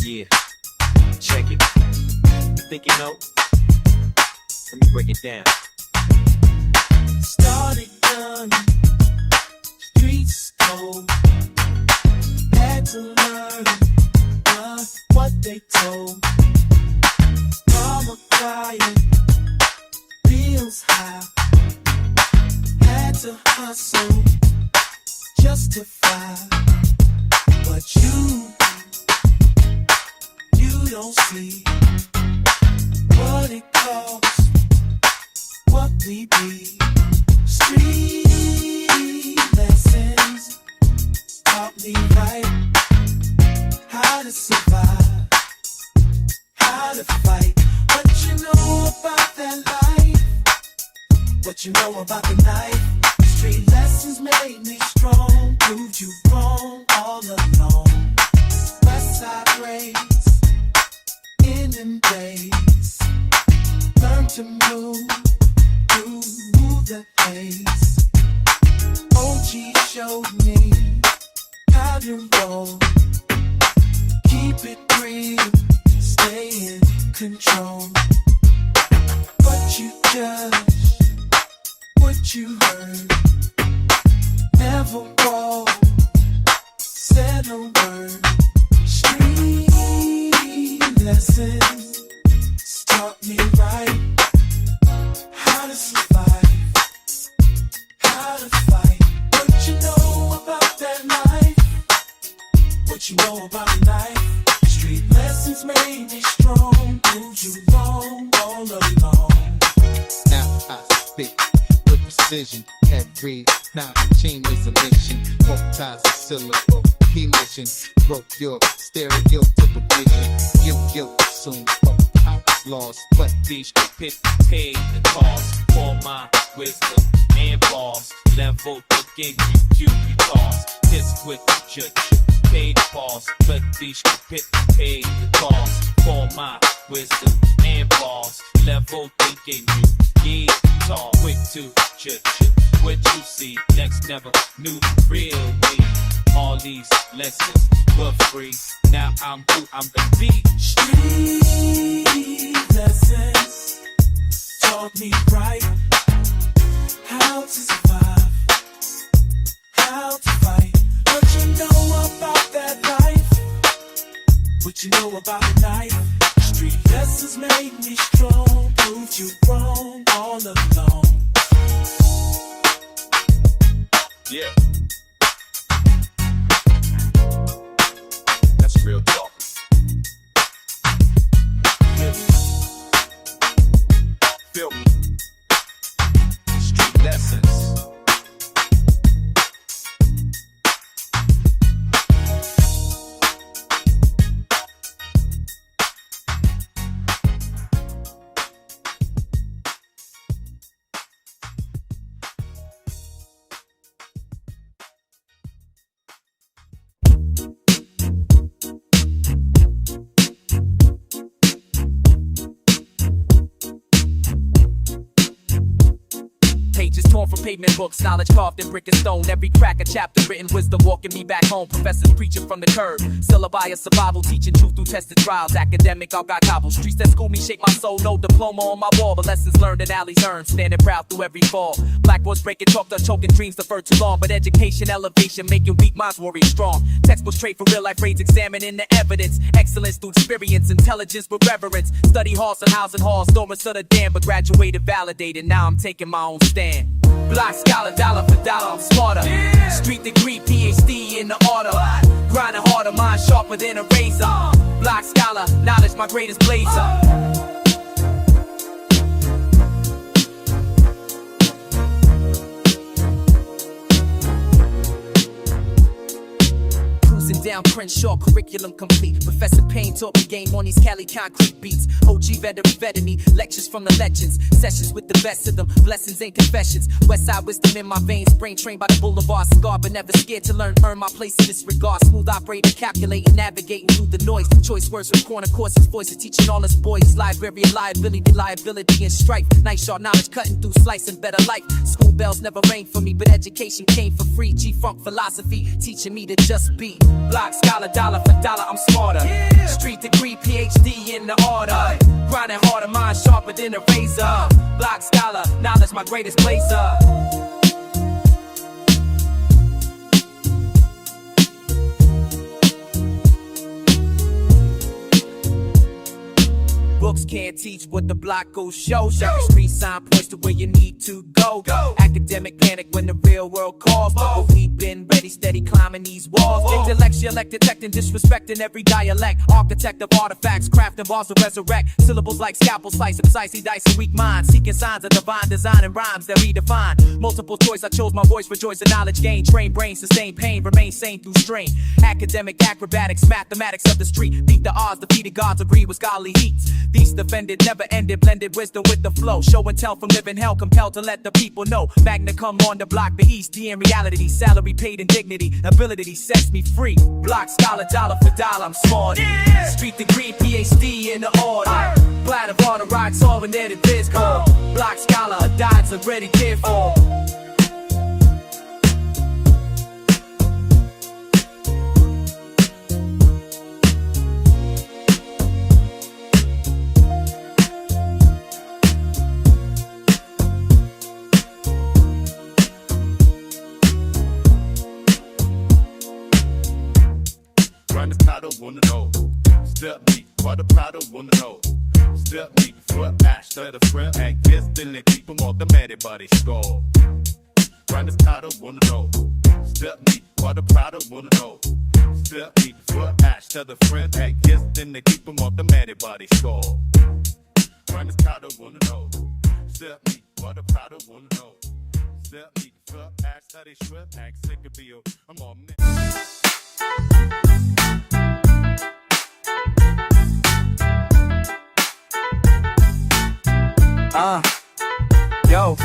Yeah, check it. You think you know? Let me break it down. Started young, streets cold. Had to learn what they told. Mama quiet, bills high. Had to hustle, justify. But you don't see what it costs, what we be. Street lessons taught me right how to survive, how to fight. What you know about that life? What you know about the knife? Street lessons made me strong, proved you wrong all along. West side raised in them days, learn to move through the haze. OG showed me how to roll, keep it real, stay in control. But you judge what you heard, never walk, said a word. Street lessons taught me right how to survive, how to fight. What you know about that life? What you know about life? Street lessons made me strong, proved you wrong all along. Now I speak with precision, every chain isolation, multi syllable elision, broke your stereotypical vision. You soon lost, But these pit paid the cost for my wisdom and balls. Level to give you toss. This with your paid pause. But these pit paid the cost for my wisdom and balls. Level to give you talk. Quick to chip. What you see next never knew real me. All these lessons were free. Now I'm who I'm gonna be. Street lessons taught me right how to survive, how to fight. What you know about that life? What you know about the knife? Street lessons made me strong, proved you wrong all along. Yeah. That's real talk. Feel me? Street lessons. Pages torn from pavement books, knowledge carved in brick and stone. Every crack a chapter, written wisdom walking me back home. Professors preaching from the curb, syllabi of survival, teaching truth through tested trials. Academic, I got gobble. Streets that school me shape my soul. No diploma on my wall, but lessons learned in alleys earned. Standing proud through every fall. Blackboards breaking chalk, the choking dreams deferred too long. But education, elevation, making weak minds warrior strong. Textbooks trade for real life raids, examining the evidence. Excellence through experience, intelligence with reverence. Study halls and housing halls, dormants of the dam, but graduated, validated. Now I'm taking my own stand. Block scholar, dollar for dollar, I'm smarter. Street degree, PhD in the order. Grinding harder, mind sharper than a razor. Block scholar, knowledge my greatest blazer. Down Crenshaw, curriculum complete. Professor Payne taught me game on these Cali concrete beats. OG veteran vetted me, lectures from the legends. Sessions with the best of them, blessings ain't confessions. Westside wisdom in my veins, brain trained by the boulevard. Scarred but never scared to learn, earn my place in this regard. Smooth operator, calculating, navigating through the noise. Choice words with corner courses, voices teaching all us boys. Library, liability and strife. Nice sharp knowledge cutting through slicing better life. School bells never rang for me, but education came for free. G-Funk philosophy, teaching me to just be. Block, scholar, dollar for dollar, I'm smarter. Street degree, PhD in the order. Grinding harder, mind sharper than a razor. Block, scholar, knowledge my greatest blazer. Books can't teach what the block goes show. Every street sign points to where you need to go. Academic panic when the real world calls. But we've been ready, steady climbing these walls. Intellectual, detecting, disrespecting every dialect. Architect of artifacts, crafting bars to resurrect. Syllables like scalpel, slice and precisely dice a weak mind. Seeking signs of divine design and rhymes that redefine. Multiple choice, I chose my voice, rejoice in knowledge gain. Train brain, sustain pain, remain sane through strain. Academic acrobatics, mathematics of the street. Beat the odds, defeated gods, agree with scholarly heats. These defended, never ended, blended wisdom with the flow. Show and tell from living hell, compelled to let the people know. Magna come on the block, the East, D in reality. Salary paid in dignity, ability sets me free. Block, scholar, dollar for dollar, I'm smart. Street degree, PhD in the order. Glad of all the rocks, all in there the biz call. Block, scholar, a dodge already cared for. Run the powder, wanna know. Step me, what the powder, wanna know. Step me, foot, after the front, and this, then they keep them automatic body score. Run the powder, wanna know. Step me, what the powder, wanna know. Step me, foot, after the front, and this, then they keep them automatic body score. Run the powder, wanna know. Step me, what the powder, wanna know. Step me, foot, after they shrimp, and sick of you. I'm on next. Yo,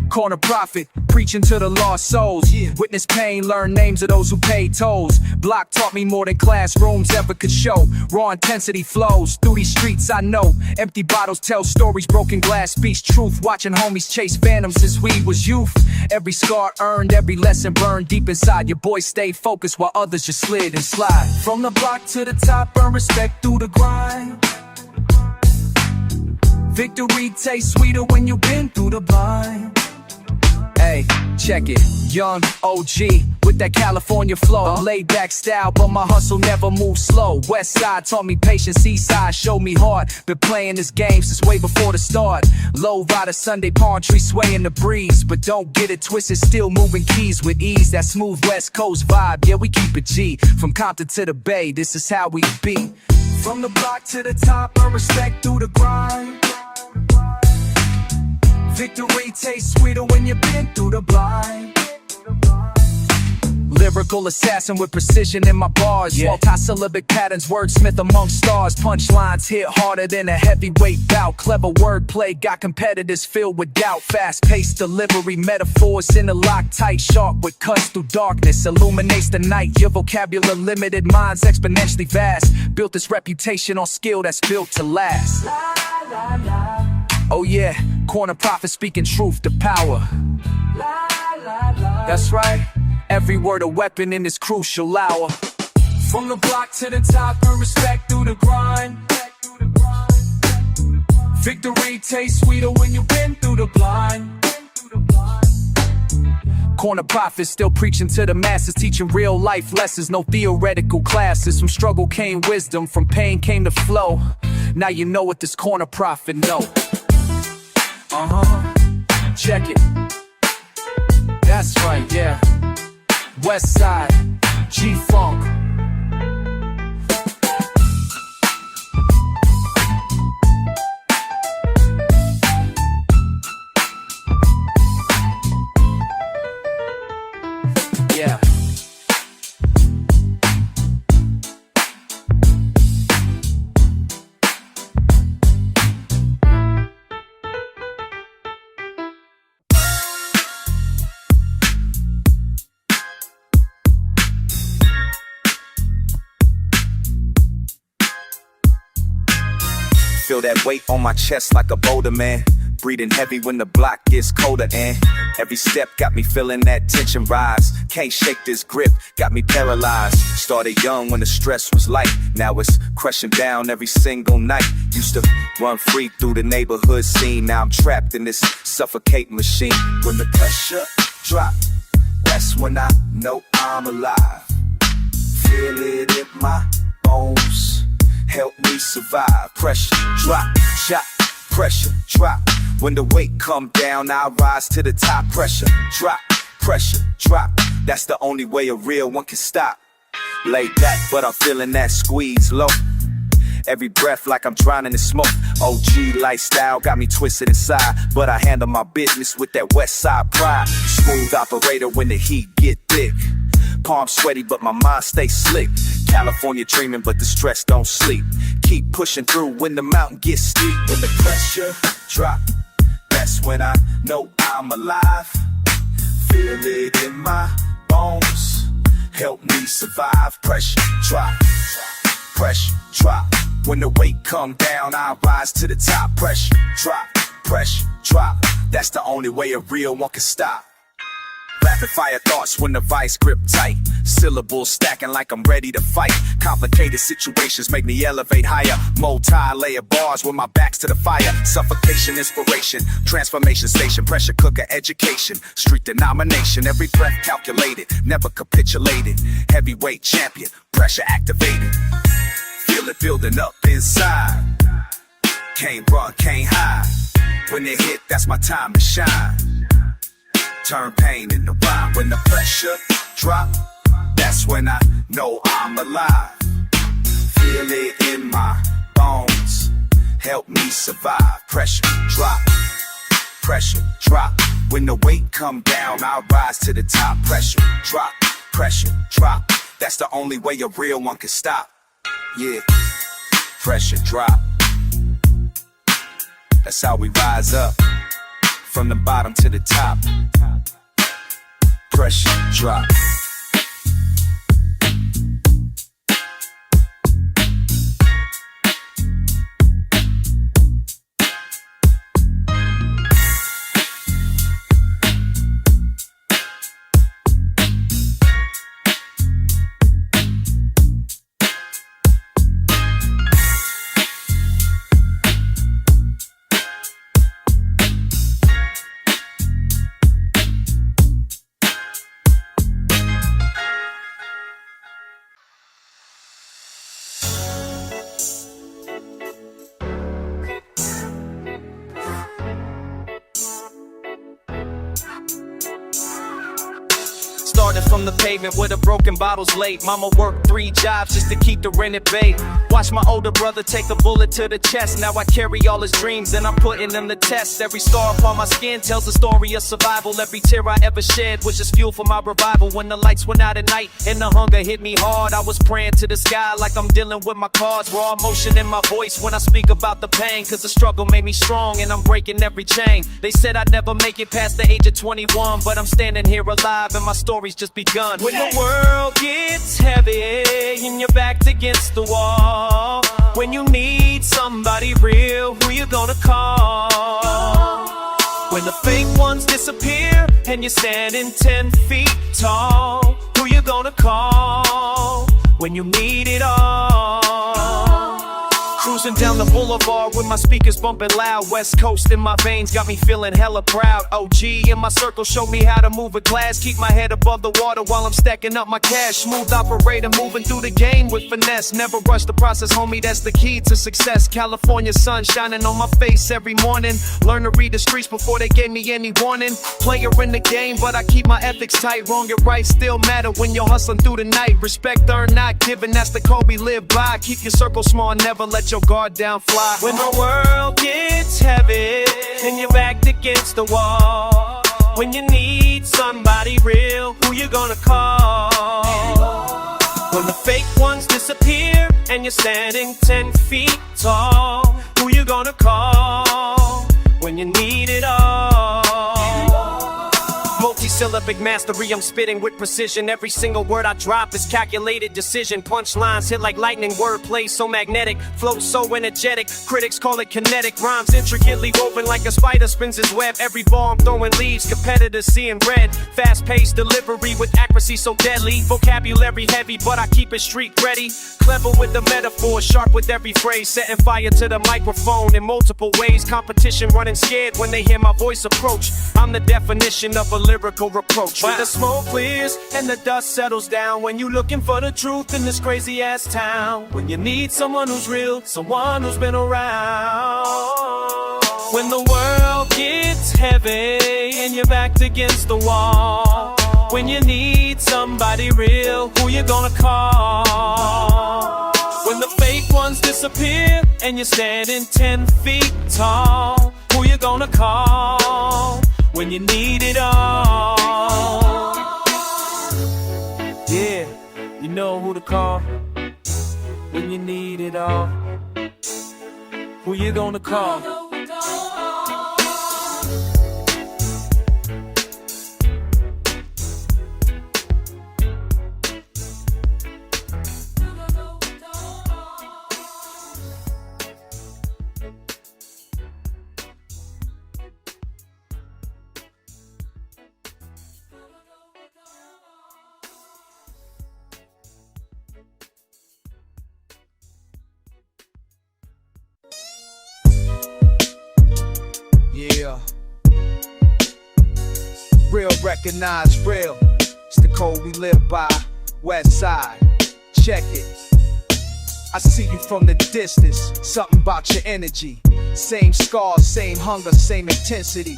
corner prophet, preaching to the lost souls. Witness pain, learn names of those who paid tolls. Block taught me more than classrooms ever could show. Raw intensity flows through these streets, I know. Empty bottles tell stories, broken glass speaks truth. Watching homies chase phantoms since we was youth. Every scar earned, every lesson burned deep inside. Your boys stayed focused while others just slid and slide. From the block to the top, earn respect through the grind. Victory tastes sweeter when you've been through the blind. Hey, check it, young OG with that California flow. Laid back style, but my hustle never moves slow. West side taught me patience, east side showed me hard. Been playing this game since way before the start. Low rider, Sunday palm tree swaying the breeze. But don't get it twisted, still moving keys with ease. That smooth West Coast vibe, yeah, we keep it G. From Compton to the Bay, this is how we be. From the block to the top, earn respect through the grind. Victory tastes sweeter when you've been through the blind. Lyrical assassin with precision in my bars. Multi-syllabic patterns, wordsmith among stars. Punchlines hit harder than a heavyweight bout. Clever wordplay got competitors filled with doubt. Fast-paced delivery, metaphors in a lock tight. Sharp with cuts through darkness, illuminates the night. Your vocabulary limited, minds exponentially vast. Built this reputation on skill that's built to last. Oh yeah, corner prophet speaking truth to power. That's right, every word a weapon in this crucial hour. From the block to the top, earn respect through the grind. Victory tastes sweeter when you've been through the blind. Corner prophet still preaching to the masses, teaching real life lessons, no theoretical classes. From struggle came wisdom, from pain came the flow. Now you know what this corner prophet know. Check it. That's right, yeah. West side, G-Funk. Yeah. Feel that weight on my chest like a boulder, man. breathing heavy when the block gets colder, and every step got me feeling that tension rise. Can't shake this grip, got me paralyzed. Started young when the stress was light, now it's crushing down every single night. Used to run free through the neighborhood scene, now I'm trapped in this suffocating machine. When the pressure drop, that's when I know I'm alive. Feel it in my bones, help me survive. Pressure drop, shot, pressure drop. When the weight come down, I rise to the top. Pressure drop, that's the only way a real one can stop. Laid back, but I'm feeling that squeeze low. Every breath like I'm drowning in smoke. OG lifestyle got me twisted inside, but I handle my business with that west side pride. Smooth operator when the heat get thick. Palms sweaty, but my mind stays slick. California dreaming, but the stress don't sleep. Keep pushing through when the mountain gets steep. When the pressure drop, that's when I know I'm alive. Feel it in my bones, help me survive. Pressure drop, pressure drop. When the weight come down, I rise to the top. Pressure drop. That's the only way a real one can stop. Rapid fire thoughts when the vice grip tight. Syllables stacking like I'm ready to fight. Complicated situations make me elevate higher. Multi-layer bars with my back's to the fire. Suffocation, inspiration, transformation station. Pressure cooker, education, street denomination. Every breath calculated, never capitulated. Heavyweight champion, pressure activated. Feel it building up inside. Can't run, can't hide. When they hit, that's my time to shine. Turn pain into rhyme. When the pressure drop, that's when I know I'm alive. Feel it in my bones, help me survive. Pressure drop. When the weight come down, I'll rise to the top. Pressure drop. That's the only way a real one can stop. Yeah, pressure drop. That's how we rise up, from the bottom to the top. Pressure drop. Started from the pavement where the broken bottles late. Mama worked 3 jobs just to keep the rent at bay. Watched my older brother take a bullet to the chest. Now I carry all his dreams and I'm putting them to test. Every scar upon my skin tells a story of survival. Every tear I ever shed was just fuel for my revival. When the lights went out at night and the hunger hit me hard, I was praying to the sky like I'm dealing with my cards. Raw emotion in my voice when I speak about the pain, cause the struggle made me strong and I'm breaking every chain. They said I'd never make it past the age of 21, but I'm standing here alive and my story's just begun. When the world gets heavy and your back's against the wall, when you need somebody real, who you gonna call? When the fake ones disappear and you're standing 10 feet tall, who you gonna call when you need it all? Cruising down the boulevard with my speakers bumping loud. West Coast in my veins got me feeling hella proud. OG in my circle showed me how to move a glass. Keep my head above the water while I'm stacking up my cash. Smooth operator moving through the game with finesse. Never rush the process, homie, that's the key to success. California sun shining on my face every morning. Learn to read the streets before they gave me any warning. Player in the game, but I keep my ethics tight. Wrong and right still matter when you're hustling through the night. Respect earned, not given, that's the code we live by. Keep your circle small, never let your guard down fly. When the world gets heavy and you're backed against the wall, when you need somebody real, who you gonna call? When the fake ones disappear and you're standing 10 feet tall, who you gonna call when you need it all? Multi-syllabic mastery, I'm spitting with precision. Every single word I drop is calculated decision. Punchlines hit like lightning, wordplay so magnetic, flow so energetic. Critics call it kinetic. Rhymes intricately woven like a spider spins his web. Every ball I'm throwing leaves, competitors seeing red. Fast-paced delivery with accuracy so deadly. Vocabulary heavy, but I keep it street ready. Clever with the metaphor, sharp with every phrase. Setting fire to the microphone in multiple ways. Competition running scared when they hear my voice approach. I'm the definition of a lyrical reproach. When the smoke clears and the dust settles down, when you looking for the truth in this crazy ass town, when you need someone who's real, someone who's been around, when the world gets heavy and you're backed against the wall, when you need somebody real, who you gonna call? When the fake ones disappear and you're standing 10 feet tall, who you gonna call when you need it all? Yeah, you know who to call when you need it all. Who you gonna call? Yeah. Real, recognize real. It's the code we live by. West side. Check it. I see you from the distance. Something about your energy. Same scars, same hunger, same intensity.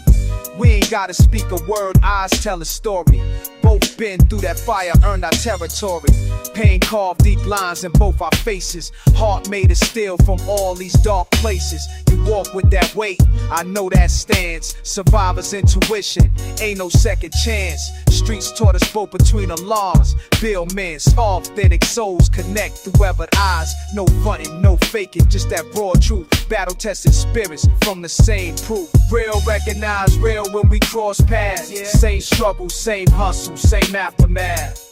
We ain't gotta speak a word, eyes tell a story. Both been through that fire, earned our territory. Pain carved deep lines in both our faces. Heart made of steel from all these dark places. You walk with that weight, I know that stands. Survivor's intuition, ain't no second chance. Streets taught us both between alarms. Bill men, authentic souls connect through weathered eyes. No fronting, no faking, just that raw truth. Battle tested spirits from the same proof. Real, recognize real when we cross paths. Same struggle, same hustle, same aftermath.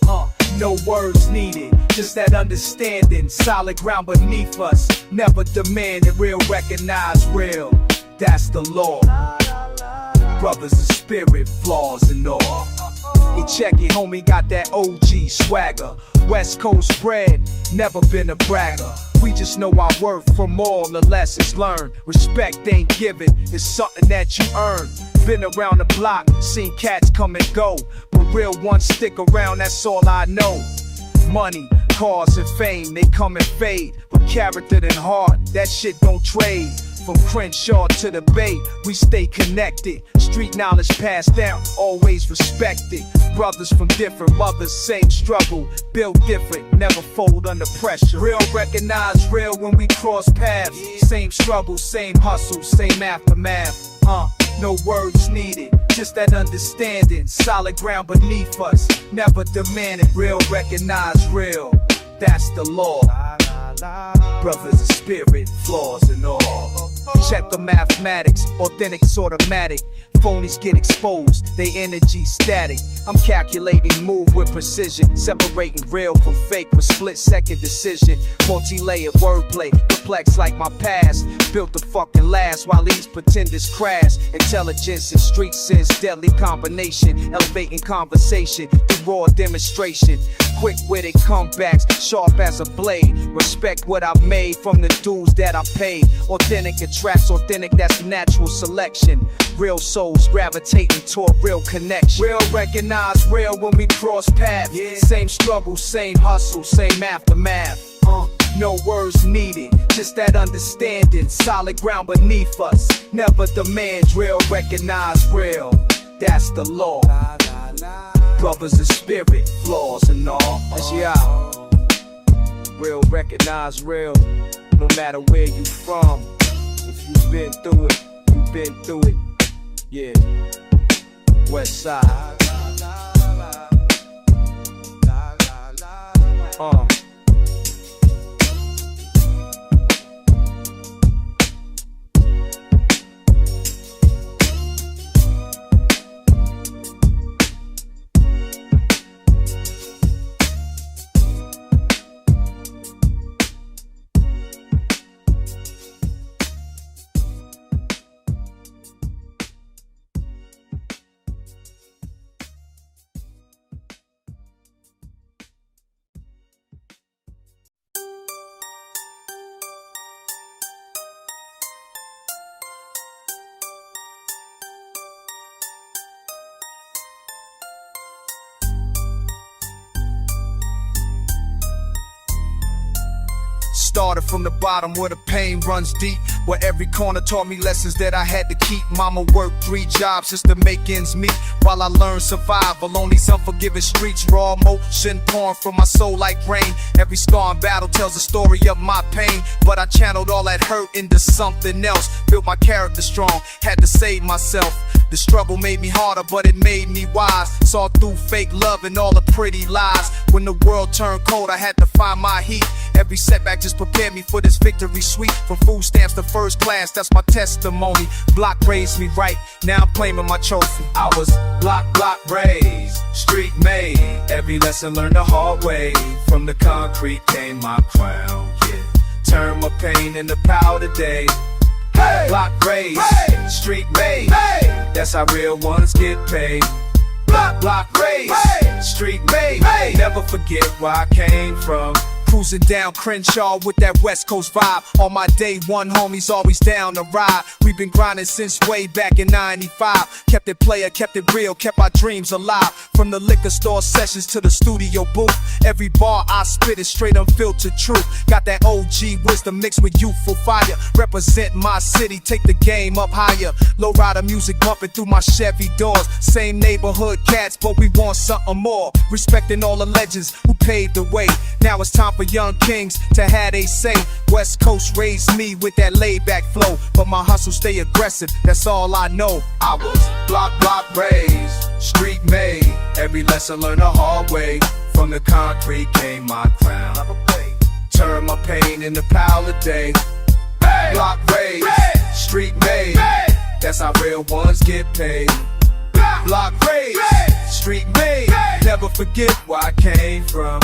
No words needed, just that understanding. Solid ground beneath us, never demanded. Real, recognize real, that's the law. Brothers in spirit, flaws and all. You check it, homie, got that OG swagger. West Coast bred, never been a bragger. We just know our worth from all the lessons learned. Respect ain't given, it's something that you earn. Been around the block, seen cats come and go, but real ones stick around, that's all I know. Money, cars and fame, they come and fade, but character and heart, that shit don't trade. From Crenshaw to the Bay, we stay connected. Street knowledge passed down, always respected. Brothers from different mothers, same struggle. Built different, never fold under pressure. Real, recognize real when we cross paths. Same struggle, same hustle, same aftermath. No words needed, just that understanding. Solid ground beneath us, never demanded. Real, recognize real, that's the law. Brothers in spirit, flaws and all. Check the mathematics, authentics automatic. Phonies get exposed, they energy static. I'm calculating, move with precision. Separating real from fake with split-second decision. Multi-layered wordplay, complex like my past. Built to fucking last while these pretenders crash. Intelligence and street sense, deadly combination. Elevating conversation through raw demonstration. Quick-witted comebacks, sharp as a blade. Respect what I've made from the dues that I paid. Authentic attracts authentic, that's a natural selection. Real souls gravitating toward real connection. Real, recognize real when we cross paths. Same struggle, same hustle, same aftermath. No words needed, just that understanding. Solid ground beneath us, never demand. Real, recognize real, that's the law. Brothers in spirit, flaws and all. That's y'all. Real, recognize real, no matter where you from. If you've been through it, you've been through it. Yeah, West Side. started from the bottom where the pain runs deep, where every corner taught me lessons that I had to keep. Mama worked 3 jobs just to make ends meet, while I learned survival on these unforgiving streets. Raw emotion pouring from my soul like rain. Every scar and battle tells a story of my pain, but I channeled all that hurt into something else. Built my character strong, had to save myself. The struggle made me harder, but it made me wise. Saw through fake love and all the pretty lies. When the world turned cold, I had to find my heat. Every setback just prepared me for this victory sweet. From food stamps to first class, that's my testimony. Block raised me right, now I'm claiming my trophy. I was block raised, street made. Every lesson learned the hard way. From the concrete came my crown, yeah. Turn my pain into power today. Hey, block raised, hey, street made, hey, that's how real ones get paid. Block raised, hey, street made, hey, never forget where I came from. Cruising down Crenshaw with that West Coast vibe. On my day one, homies always down to ride. We've been grinding since way back in 95. Kept it player, kept it real, kept our dreams alive. From the liquor store sessions to the studio booth, every bar I spit is straight unfiltered truth. Got that OG wisdom mixed with youthful fire. Represent my city, take the game up higher. Lowrider music bumping through my Chevy doors. Same neighborhood cats, but we want something more. Respecting all the legends who paved the way. Now it's time for young kings to have they say. West Coast raised me with that laid back flow, but my hustle stay aggressive, that's all I know. I was block raised, street made. Every lesson learned the hard way. From the concrete came my crown. Turn my pain into power today. Hey, block raised, hey, street made, hey, that's how real ones get paid. Block raised, hey, street made, hey, never forget where I came from.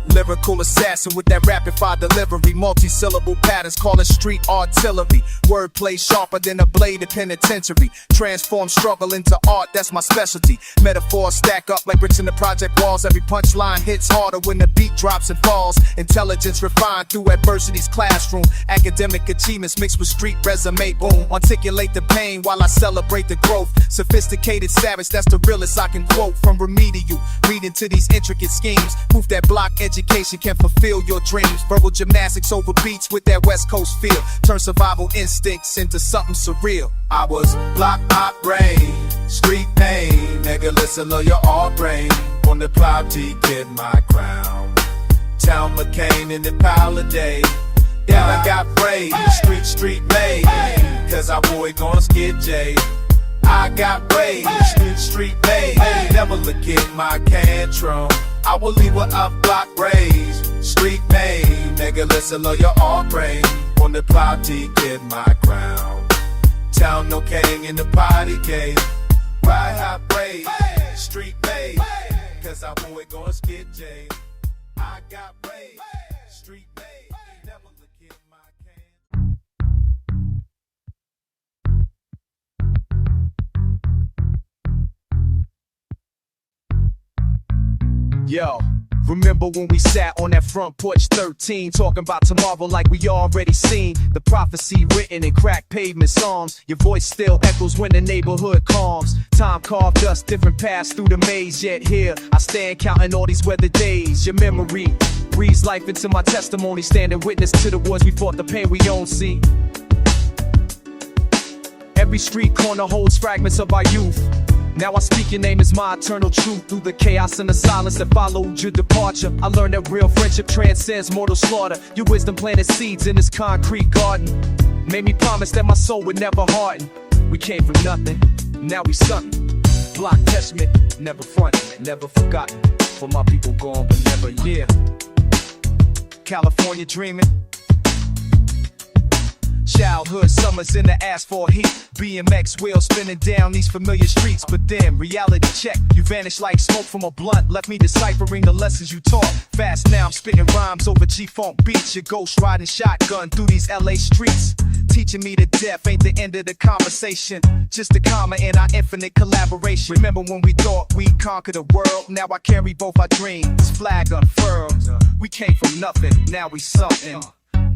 Lyrical assassin with that rapid fire delivery. Multi-syllable patterns, call it street artillery. Wordplay sharper than a blade in penitentiary. Transform struggle into art, that's my specialty. Metaphors stack up like bricks in the project walls. Every punchline hits harder when the beat drops and falls. Intelligence refined through adversity's classroom. Academic achievements mixed with street resume, boom. Articulate the pain while I celebrate the growth. Sophisticated savage, that's the realest I can quote. From remedial, reading to these intricate schemes. Proof that block education can fulfill your dreams. Verbal gymnastics over beats with that West Coast feel. Turn survival instincts into something surreal. I was block raised, street pain. Nigga, listen to your art brain. On the cloud T, get my crown. Town McCain in the pile of day. Then I got raised, street made. Cause our boy gon' skid J. I got raised, street made. Never look at my cantron. I will leave what I've block raised, street made. Nigga, listen to your art brain. On the cloud T, get my crown. Town no king in the party cave. Ride high brave, street made. Cause our boy gon' skid J. I got raised, street made. Never look at my can. Yo, remember when we sat on that front porch 13, talking about tomorrow like we already seen the prophecy written in cracked pavement songs. Your voice still echoes when the neighborhood calms. Time carved us different paths through the maze, yet here I stand counting all these weather days. Your memory breathes life into my testimony, standing witness to the wars we fought, the pain we own. See, every street corner holds fragments of our youth. Now I speak your name as my eternal truth. Through the chaos and the silence that followed your departure, I learned that real friendship transcends mortal slaughter. Your wisdom planted seeds in this concrete garden, made me promise that my soul would never harden. We came from nothing, now we something. Block testament, never fronted, never forgotten. For my people gone but never here. California dreaming. Childhood summers in the asphalt heat. BMX wheels spinning down these familiar streets. But then, reality check, you vanished like smoke from a blunt. Left me deciphering the lessons you taught. Fast now I'm spitting rhymes over G-Funk beats. Your ghost riding shotgun through these LA streets. Teaching me that death ain't the end of the conversation, just a comma in our infinite collaboration. Remember when we thought we'd conquer the world? Now I carry both our dreams, flag unfurled. We came from nothing, now we something.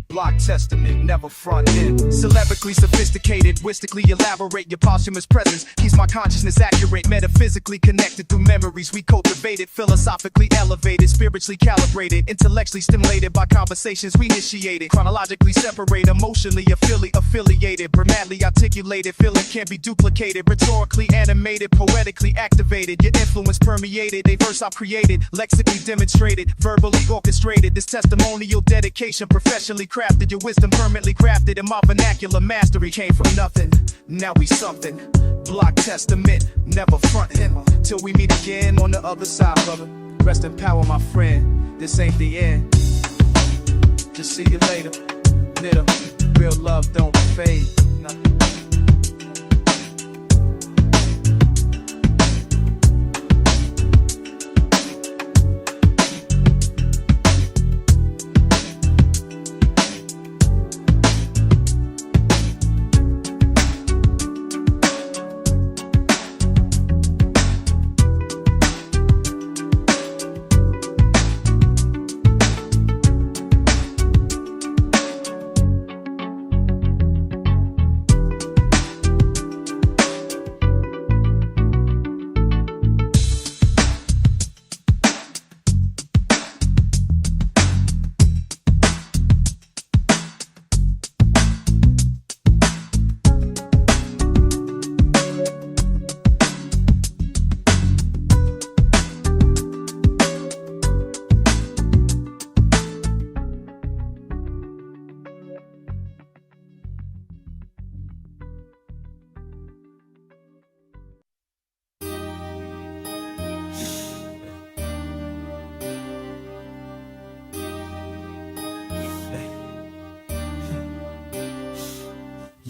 Block testament, never front end. Celebrically sophisticated, wistically elaborate. Your posthumous presence keeps my consciousness accurate. Metaphysically connected through memories we cultivated. Philosophically elevated, spiritually calibrated. Intellectually stimulated by conversations we initiated. Chronologically separated, emotionally affiliated. Grammatically articulated, feeling can't be duplicated. Rhetorically animated, poetically activated. Your influence permeated, a verse I've created. Lexically demonstrated, verbally orchestrated. This testimonial dedication professionally crafted, your wisdom permanently crafted, and my vernacular mastery came from nothing. Now we something. Block testament, never front him. Till we meet again on the other side, brother. Rest in power, my friend. This ain't the end. Just see you later. Little real love don't fade. Nothing.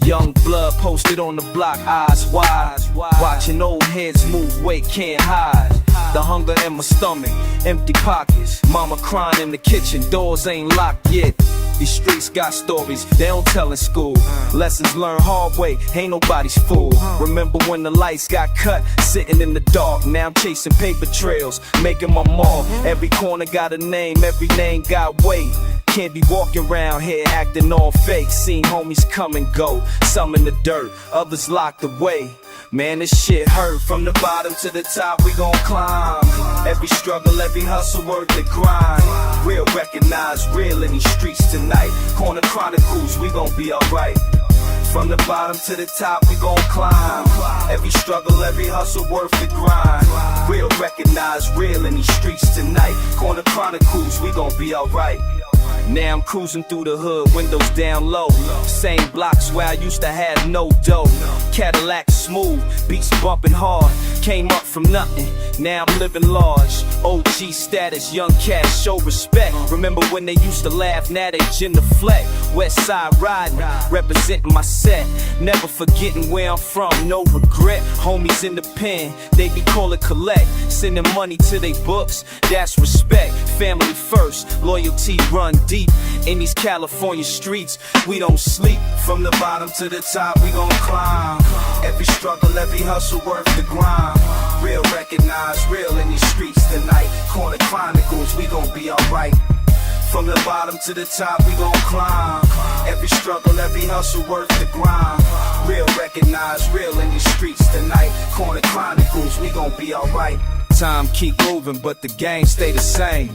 Young blood posted on the block, eyes wide. Watching old heads move, weight can't hide. The hunger in my stomach, empty pockets. Mama crying in the kitchen, doors ain't locked yet. These streets got stories they don't tell in school. Lessons learned hard way, ain't nobody's fool. Remember when the lights got cut, sitting in the dark. Now I'm chasing paper trails, making my mark. Every corner got a name, every name got weight. Can't be walking around here acting all fake. Seen homies come and go, some in the dirt, others locked away. Man, this shit hurt. From the bottom to the top, we gon' climb. Every struggle, every hustle, worth the grind. Real recognize real in these streets tonight. Corner Chronicles, we gon' be alright. From the bottom to the top, we gon' climb. Every struggle, every hustle, worth the grind. Real recognize real in these streets tonight. Corner Chronicles, we gon' be alright. Now I'm cruising through the hood, windows down low. Same blocks where I used to have no dough. Cadillac smooth, beats bumping hard. Came up from nothing, now I'm living large. OG status, young cats, show respect. Remember when they used to laugh, now they genuflect. West side riding, representing my set. Never forgetting where I'm from, no regret. Homies in the pen, they be calling collect. Sending money to they books, that's respect. Family first, loyalty run deep. In these California streets, we don't sleep. From the bottom to the top, we gon' climb. Every struggle, every hustle, worth the grind. Real recognize real in these streets tonight. Corner Chronicles, we gon' be alright. From the bottom to the top, we gon' climb. Every struggle, every hustle, worth the grind. Real recognize real in these streets tonight. Corner Chronicles, we gon' be alright. Time keep moving, but the game stay the same.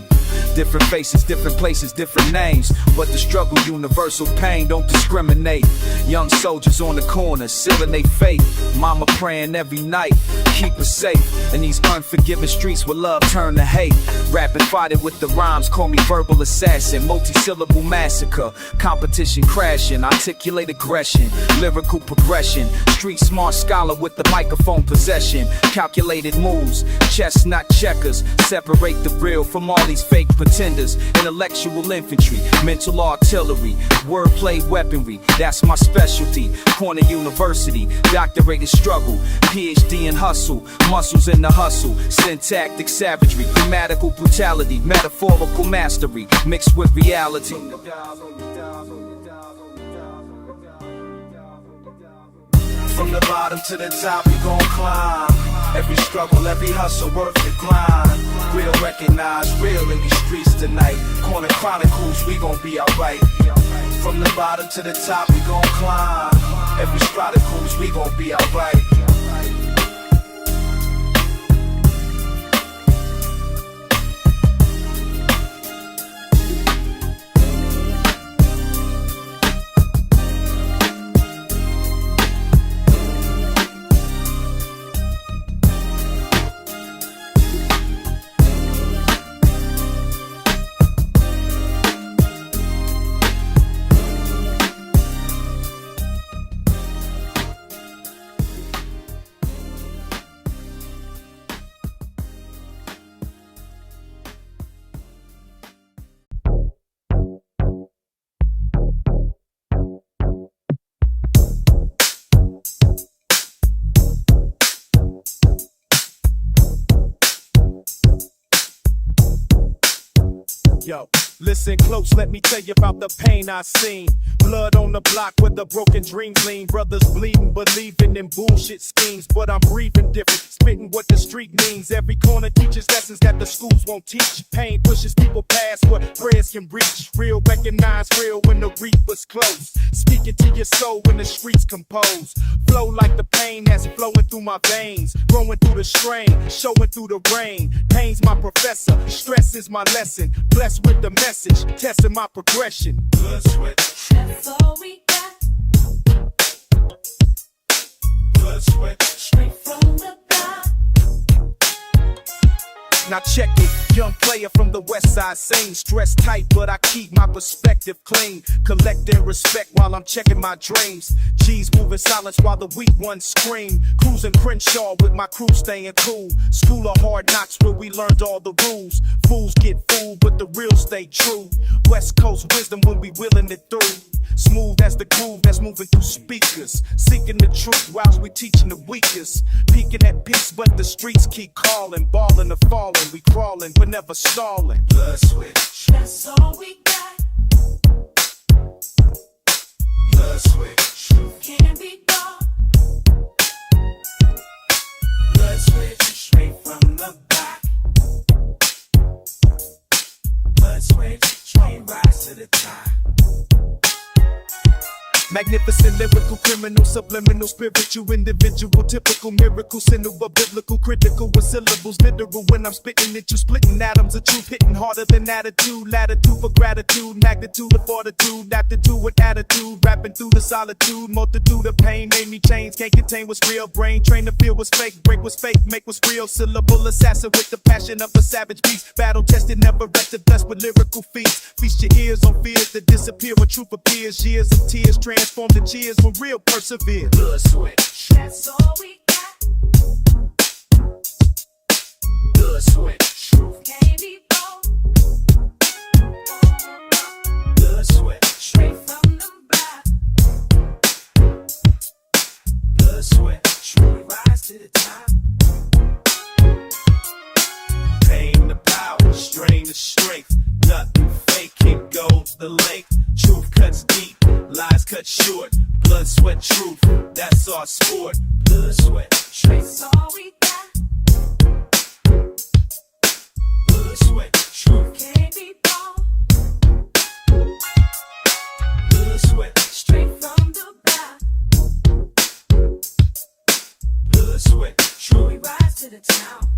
Different faces, different places, different names. But the struggle, universal pain, don't discriminate. Young soldiers on the corner, sealing their faith. Mama praying every night, keep us safe. In these unforgiving streets where love turn to hate. Rapid fighting with the rhymes, call me verbal assassin. Multi-syllable massacre, competition crashing. Articulate aggression, lyrical progression. Street smart scholar with the microphone possession. Calculated moves, chestnut checkers. Separate the real from all these fake pretenders. Intellectual infantry, mental artillery, wordplay weaponry, that's my specialty. Corner University, doctorated struggle, PhD in hustle, muscles in the hustle, syntactic savagery, grammatical brutality, metaphorical mastery, mixed with reality. From the bottom to the top, we gon' climb. Every struggle, every hustle, worth the grind. Real recognize real in these streets tonight. Corner Chronicles, we gon' be alright. From the bottom to the top, we gon' climb. If we spot the cruise, we gon' be alright. Yo, listen close, let me tell you about the pain I seen. Blood on the block where the broken dreams lean. Brothers bleeding, believing in bullshit schemes. But I'm breathing different, spitting what the street means. Every corner teaches lessons that the schools won't teach. Pain pushes people past what prayers can reach. Real recognize real when the reaper's close. Speaking to your soul when the streets compose. Flow like the pain that's flowing through my veins. Growing through the strain, showing through the rain. Pain's my professor, stress is my lesson. Blessed with the message, testing my progression. Blood, sweat. That's all we got. Blood, sweat. Straight from the block. Now check it, young player from the west side sing. Stress tight, but I keep my perspective clean. Collecting respect while I'm checking my dreams. G's moving silence while the weak ones scream. Cruising Crenshaw with my crew staying cool. School of hard knocks where we learned all the rules. Fools get fooled, but the real stay true. West Coast wisdom when we willing it through. Smooth as the groove that's moving through speakers. Seeking the truth whilst we teaching the weakest. Peaking at peace, but the streets keep calling. Balling or falling, we crawling, but never stalling. Blood, sweat. That's all we got. Blood, sweat. Truth can't be bought. Blood, sweat. Straight from the back. Blood, sweat. Straight rise to the top. Magnificent lyrical criminal, subliminal, spiritual, individual, typical miracle, sinner, biblical, critical with syllables, literal. When I'm spitting it, you splitting atoms of truth, hitting harder than attitude, latitude for gratitude, magnitude of fortitude, aptitude with attitude, rapping through the solitude, multitude of pain made me change, can't contain what's real, brain train to feel what's fake, break what's fake, make what's real, syllable assassin with the passion of a savage beast, battle tested, never rested, blessed with lyrical feats, feast your ears on fears that disappear when truth appears, years of tears transform to cheers when real persevere. Blood, sweat. That's all we got. Blood, sweat. Truth can't be bought. Blood, sweat. Straight from the block. Blood, sweat. Truly rise to the top. Pain the power, strain the strength. Nothing fake, it goes the length. Truth cuts deep, lies cut short. Blood, sweat, truth, that's our sport. Blood, sweat, that's all we got. Blood, sweat, truth can't be bought. Blood, sweat, straight from the block. Blood, sweat, truly rise to the top.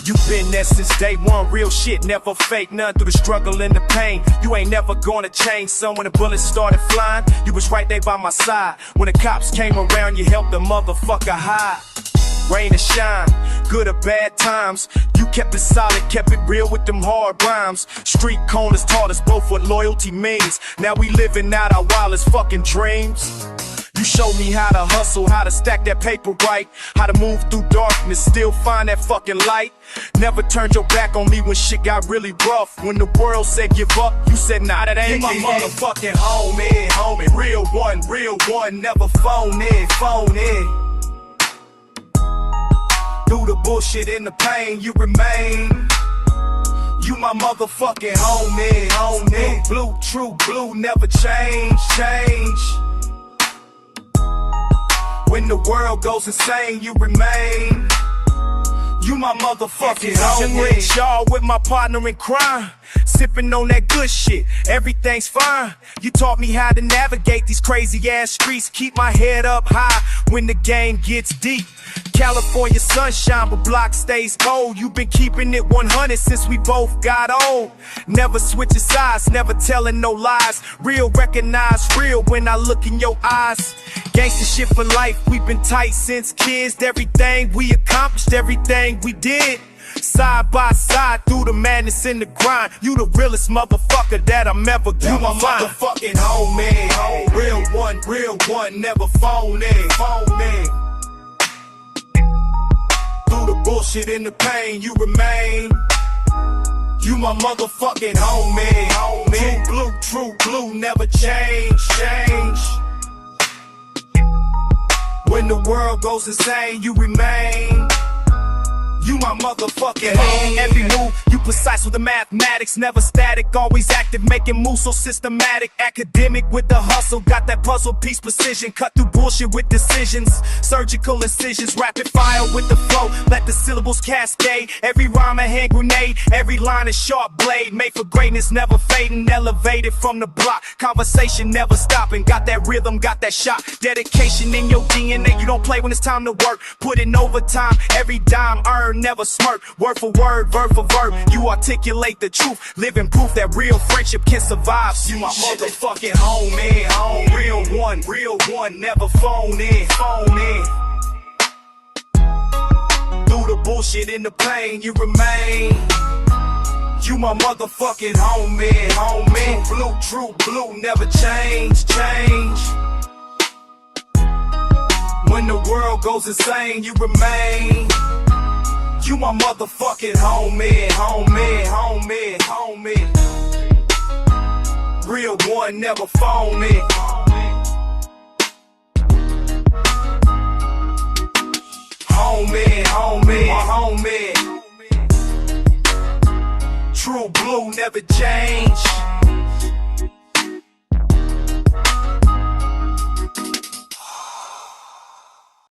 You been there since day one, real shit, never fake, none through the struggle and the pain. You ain't never gonna change, son. When the bullets started flying, you was right there by my side. When the cops came around, you helped the motherfucker hide. Rain or shine, good or bad times, you kept it solid, kept it real with them hard rhymes. Street corners taught us both what loyalty means. Now we living out our wildest fucking dreams. You showed me how to hustle, how to stack that paper right, how to move through darkness, still find that fucking light. Never turned your back on me when shit got really rough. When the world said give up, you said nah, that ain't my motherfucking homie. Real one, never phone it. Through the bullshit and the pain, you remain. You my motherfucking homie. Blue, true blue, never change. When the world goes insane, you remain. You my motherfucking homie. Y'all with my partner in crime, sipping on that good shit, everything's fine. You taught me how to navigate these crazy ass streets, keep my head up high when the game gets deep. California sunshine, but block stays cold. You been keeping it 100 since we both got old. Never switching sides, never telling no lies. Real recognize real when I look in your eyes. Gangsta shit for life, we've been tight since kids. Everything we accomplished, everything we did. Side by side through the madness and the grind. You the realest motherfucker that I'm ever gonna find. You my motherfucking homie. Real one, never phone it. Through the bullshit and the pain, you remain. You my motherfucking homie. True blue, never change. When the world goes insane, you remain. You my motherfucking homie. Every move, you precise with the mathematics. Never static, always active, making moves so systematic. Academic with the hustle, got that puzzle piece precision. Cut through bullshit with decisions, surgical incisions. Rapid fire with the flow, let the syllables cascade. Every rhyme a hand grenade, every line a sharp blade. Made for greatness, never fading, elevated from the block. Conversation never stopping, got that rhythm, got that shot. Dedication in your DNA, you don't play when it's time to work. Put in overtime, every dime earned, never smirk. Word for word, verb for verb, you articulate the truth. Living proof that real friendship can survive. You my motherfucking homie. Real one, never phone in. Through the bullshit and the pain, you remain. You my motherfucking homie. True blue, never change. When the world goes insane, you remain. You my motherfucking homie. Real one, never phone it. Homie. True blue, never change.